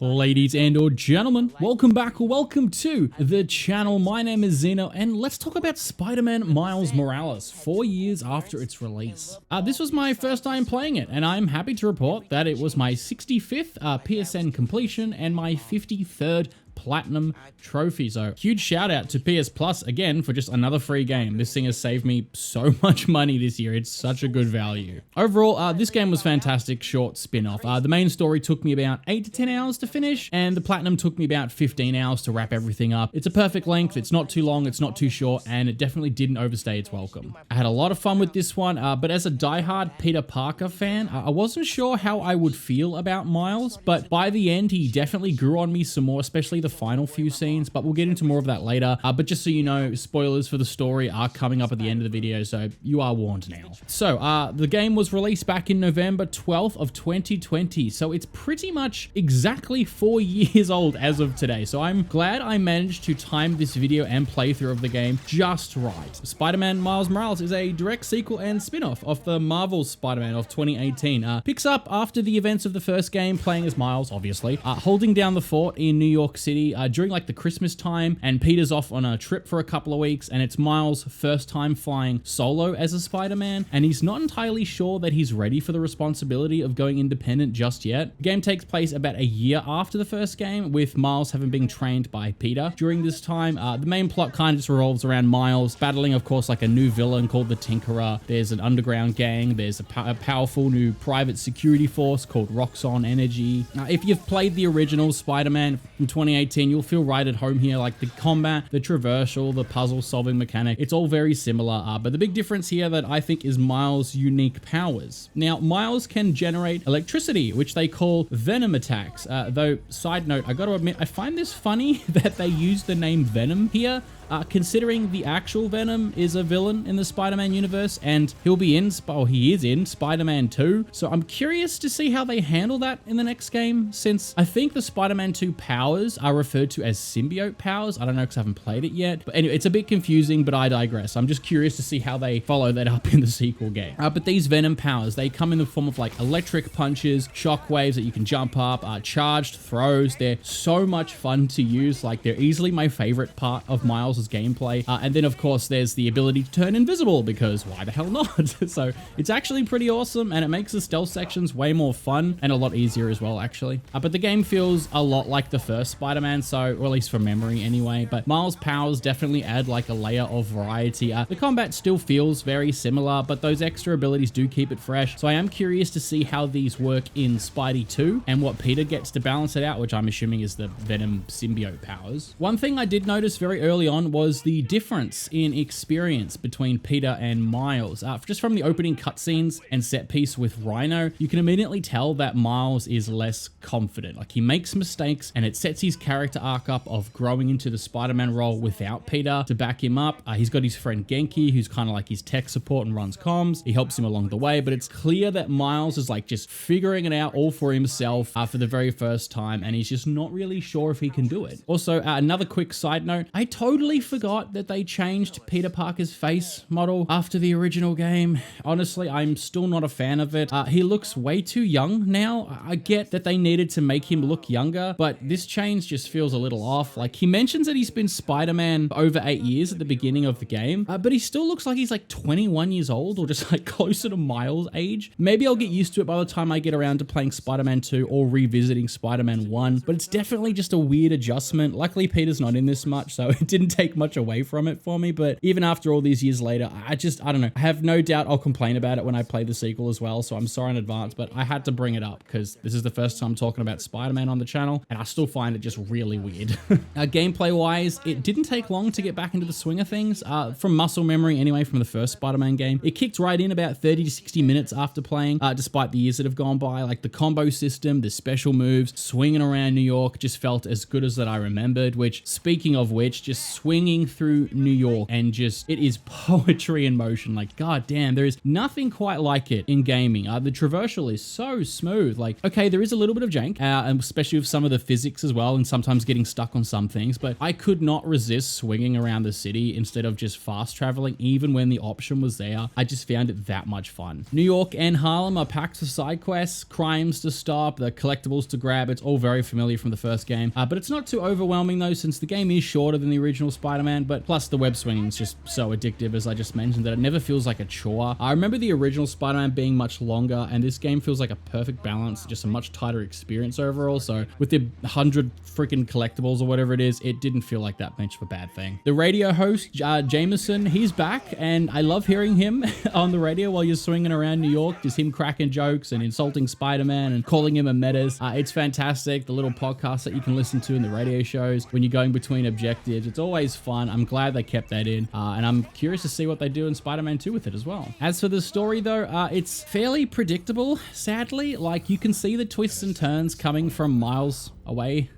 Ladies and or gentlemen, welcome back or welcome to the channel. My name is Zeno and let's talk about Spider-Man Miles Morales 4 years after its release. This was my first time playing it and I'm happy to report that it was my 65th PSN completion and my 53rd Platinum trophy. So huge shout out to PS Plus again for just another free game. This thing has saved me so much money this year. It's such a good value. Overall, this game was fantastic. Short spin-off. The main story took me about 8 to 10 hours to finish and the Platinum took me about 15 hours to wrap everything up. It's a perfect length. It's not too long. It's not too short and it definitely didn't overstay its welcome. I had a lot of fun with this one, but as a diehard Peter Parker fan, I wasn't sure how I would feel about Miles, but by the end, he definitely grew on me some more, especially the final few scenes, but we'll get into more of that later. But just so you know, spoilers for the story are coming up at the end of the video, so you are warned now. So the game was released back in November 12th of 2020, so it's pretty much exactly 4 years old as of today. So I'm glad I managed to time this video and playthrough of the game just right. Spider-Man Miles Morales is a direct sequel and spin-off of the Marvel Spider-Man of 2018. Picks up after the events of the first game, playing as Miles, obviously, holding down the fort in New York City during like the Christmas time, and Peter's off on a trip for a couple of weeks, and it's Miles' first time flying solo as a Spider-Man, and he's not entirely sure that he's ready for the responsibility of going independent just yet. The game takes place about a year after the first game, with Miles having been trained by Peter. During this time, the main plot kind of just revolves around Miles battling, of course, like a new villain called the Tinkerer. There's an underground gang. There's a powerful new private security force called Roxxon Energy. If you've played the original Spider-Man from 2018, you'll feel right at home here. Like the combat, the traversal, the puzzle solving mechanic, it's all very similar, but the big difference here that I think is Miles' unique powers. Now, Miles can generate electricity, which they call Venom attacks, though side note, I gotta admit, I find this funny that they use the name Venom here, considering the actual Venom is a villain in the Spider-Man universe, and he is in Spider-Man 2. So I'm curious to see how they handle that in the next game, since I think the Spider-Man 2 powers are referred to as symbiote powers. I don't know because I haven't played it yet. But anyway, it's a bit confusing, but I digress. I'm just curious to see how they follow that up in the sequel game. But these Venom powers, they come in the form of like electric punches, shock waves that you can jump up, charged throws. They're so much fun to use. Like they're easily my favorite part of Miles' gameplay. And then of course there's the ability to turn invisible, because why the hell not? So it's actually pretty awesome, and it makes the stealth sections way more fun and a lot easier as well, actually. But the game feels a lot like the first Spider-Man, so, or at least from memory anyway, but Miles' powers definitely add like a layer of variety. The combat still feels very similar, but those extra abilities do keep it fresh. So I am curious to see how these work in Spidey 2 and what Peter gets to balance it out, which I'm assuming is the Venom symbiote powers. One thing I did notice very early on was the difference in experience between Peter and Miles. Just from the opening cutscenes and set piece with Rhino, you can immediately tell that Miles is less confident. Like he makes mistakes and it sets his character arc up of growing into the Spider-Man role without Peter to back him up. He's got his friend Genki, who's kind of like his tech support and runs comms. He helps him along the way, but it's clear that Miles is like just figuring it out all for himself for the very first time, and he's just not really sure if he can do it. Also, another quick side note, I totally forgot that they changed Peter Parker's face model after the original game. Honestly, I'm still not a fan of it. He looks way too young now. I get that they needed to make him look younger, but this change just feels a little off. Like he mentions that he's been Spider-Man for over 8 years at the beginning of the game, but he still looks like he's like 21 years old or just like closer to Miles' age. Maybe I'll get used to it by the time I get around to playing Spider-Man 2 or revisiting Spider-Man 1, but it's definitely just a weird adjustment. Luckily, Peter's not in this much, so it didn't take much away from it for me, but even after all these years later, I don't know. I have no doubt I'll complain about it when I play the sequel as well, so I'm sorry in advance, but I had to bring it up because this is the first time talking about Spider-Man on the channel, and I still find it just really weird. Gameplay-wise, it didn't take long to get back into the swing of things. From muscle memory anyway, from the first Spider-Man game, it kicked right in about 30 to 60 minutes after playing, despite the years that have gone by. Like the combo system, the special moves, swinging around New York just felt as good as that I remembered, which, speaking of which, just swinging through New York and just, it is poetry in motion. Like, god damn, there is nothing quite like it in gaming. The traversal is so smooth. Like, okay, there is a little bit of jank, and especially with some of the physics as well, and some sometimes getting stuck on some things, but I could not resist swinging around the city instead of just fast traveling, even when the option was there. I just found it that much fun. New York and Harlem are packed with side quests, crimes to stop, the collectibles to grab. It's all very familiar from the first game, but it's not too overwhelming though, since the game is shorter than the original Spider-Man, but plus the web swinging is just so addictive, as I just mentioned, that it never feels like a chore. I remember the original Spider-Man being much longer, and this game feels like a perfect balance, just a much tighter experience overall. So with the 100 freaking collectibles or whatever it is, it didn't feel like that much of a bad thing. The radio host, Jameson, he's back, and I love hearing him on the radio while you're swinging around New York, just him cracking jokes and insulting Spider-Man and calling him a menace. It's fantastic. The little podcast that you can listen to in the radio shows when you're going between objectives, it's always fun. I'm glad they kept that in, and I'm curious to see what they do in Spider-Man 2 with it as well. As for the story though, it's fairly predictable, sadly. Like, you can see the twists and turns coming from miles away.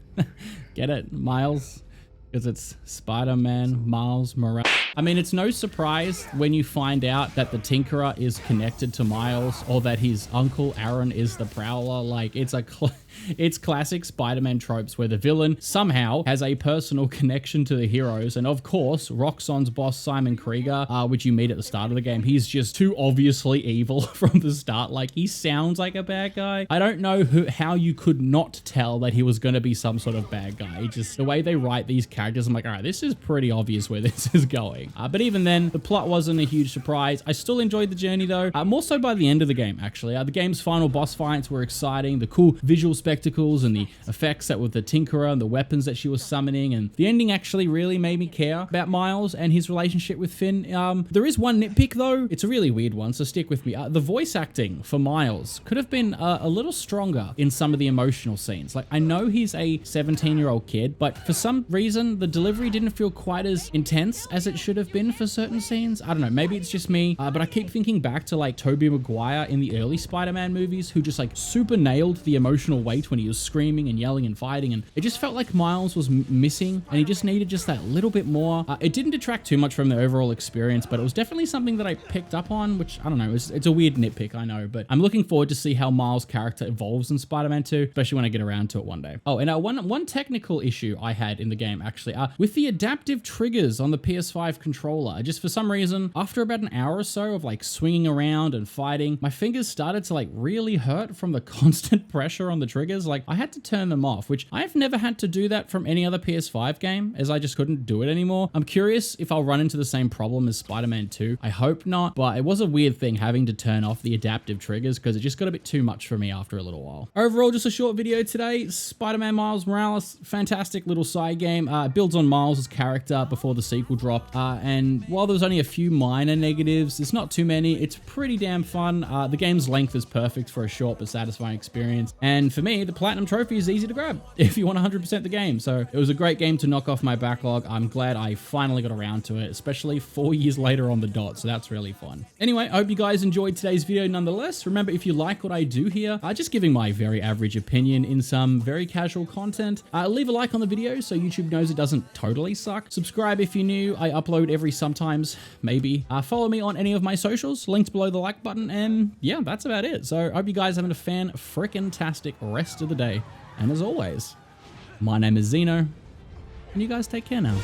Get it? Miles? Because it's Spider-Man Miles Morales. I mean, it's no surprise when you find out that the Tinkerer is connected to Miles, or that his uncle Aaron is the Prowler. Like, it's classic Spider-Man tropes where the villain somehow has a personal connection to the heroes. And of course, Roxxon's boss, Simon Krieger, which you meet at the start of the game, he's just too obviously evil from the start. Like, he sounds like a bad guy. I don't know how you could not tell that he was going to be some sort of bad guy. Just the way they write these characters, I'm like, all right, this is pretty obvious where this is going. But even then, the plot wasn't a huge surprise. I still enjoyed the journey though, more so by the end of the game, actually. The game's final boss fights were exciting. The cool visual spectacles and the effects that with the Tinkerer and the weapons that she was summoning, and the ending actually really made me care about Miles and his relationship with Finn. There is one nitpick though. It's a really weird one, so stick with me. The voice acting for Miles could have been a little stronger in some of the emotional scenes. Like, I know he's a 17-year-old kid, but for some reason, the delivery didn't feel quite as intense as it should have been for certain scenes. I don't know, maybe it's just me, but I keep thinking back to like Tobey Maguire in the early Spider-Man movies, who just like super nailed the emotional weight when he was screaming and yelling and fighting, and it just felt like Miles was missing, and he just needed just that little bit more. It didn't detract too much from the overall experience, but it was definitely something that I picked up on, which I don't know, it's a weird nitpick, I know, but I'm looking forward to see how Miles' character evolves in Spider-Man 2, especially when I get around to it one day. Oh, and one technical issue I had in the game, actually, with the adaptive triggers on the PS5 controller. Just for some reason, after about an hour or so of like swinging around and fighting, my fingers started to like really hurt from the constant pressure on the triggers. Like, I had to turn them off, which I've never had to do that from any other PS5 game, as I just couldn't do it anymore. I'm curious if I'll run into the same problem as Spider-Man 2. I hope not, but it was a weird thing having to turn off the adaptive triggers because it just got a bit too much for me after a little while. Overall, just a short video today. Spider-Man Miles Morales, fantastic little side game. Builds on Miles' character before the sequel dropped, and while there was only a few minor negatives, it's not too many. It's pretty damn fun. The game's length is perfect for a short but satisfying experience, and for me, the Platinum Trophy is easy to grab if you want 100% the game. So it was a great game to knock off my backlog. I'm glad I finally got around to it, especially 4 years later on the dot, so that's really fun. Anyway, I hope you guys enjoyed today's video nonetheless. Remember, if you like what I do here, just giving my very average opinion in some very casual content, leave a like on the video so YouTube knows it doesn't totally suck. Subscribe if you're new. I upload every sometimes, maybe. Follow me on any of my socials, linked below the like button, and yeah, that's about it. So I hope you guys are having a fan-frickin-tastic rest of the day. And as always, my name is Zeno, and you guys take care now.